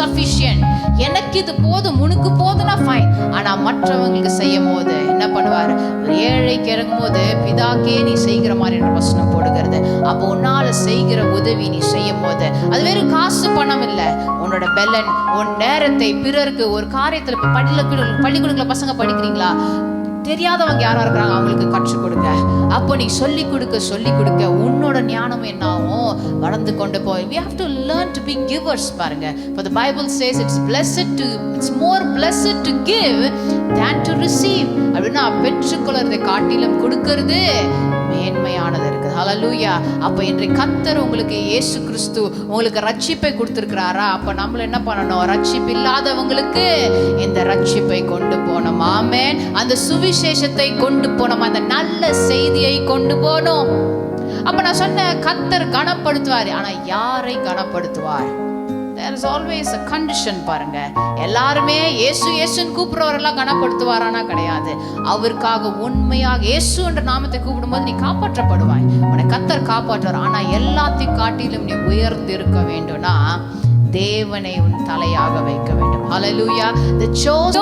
Sufficient, எனக்கு இது போதும், உனக்கு போதும்னா ஃபைன். ஆனா மற்றவங்களுக்கு செய்யும் போது என்ன பண்ணுவார்? ஒரு ஏழைக்கு இறங்கும் போது பிதாக்கே நீ செய்கிற மாதிரி என்ற வசனம் போடுகிறது. அப்போ உன்னால செய்கிற உதவி நீ செய்யும் போது அது வெறும் காசு பணம் இல்லை, உன்னோட பெலன், உன் நேரத்தை பிறருக்கு ஒரு காரியத்துல. இப்போ பள்ளிக்கூடத்துல பசங்க படிக்கிறீங்களா, தெரியாதவங்க யாரா இருக்கிறாங்க அவங்களுக்கு கற்றுக் கொடுங்க. அப்போ நீ சொல்லி கொடுக்க உன்னோட ஞானம் என்ன ஆகும்? வளர்ந்து கொண்டு போய். we have to learn to be givers. பாருங்க, for the Bible says it's more blessed to give than to receive. அப்படின்னா பெற்றுக்கொள்றதை காட்டிலும் கொடுக்கிறது மேன்மையானது இருக்குது. ஹல்லேலூயா. அப்ப இன்றைக்கு கர்த்தர் உங்களுக்கு, இயேசு கிறிஸ்து உங்களுக்கு ரட்சிப்பை கொடுத்திருக்கிறாரா? அப்ப நம்மள என்ன பண்ணணும்? ரட்சிப்பு இல்லாதவங்களுக்கு இந்த ரட்சிப்பை கொண்டு போனோம். ஆமென். அந்த சுவிசேஷத்தை கொண்டு போனோம், அந்த நல்ல செய்தியை கொண்டு போனோம். அப்ப நான் சொன்ன கர்த்தர் கனப்படுத்துவார். ஆனா யாரை கனப்படுத்துவார்? There is always a condition. பாருங்க, எல்லாருமே இயேசு இயேசுன்னு கூப்பிடுறவரெல்லாம் கனப்படுத்துவாரானா? கிடையாது. அவருக்காக உண்மையாக இயேசு என்ற நாமத்தை கூப்பிடும்போது நீ காப்பாற்றப்படுவாய், உன்னை கர்த்தர் காப்பாற்றுவார். ஆனா எல்லாத்தையும் காட்டிலும் நீ உயர்ந்து இருக்க வேண்டும்னா தேவனை உன் தலையாக வைக்க வேண்டும். ஹல்லேலூயா. The chosen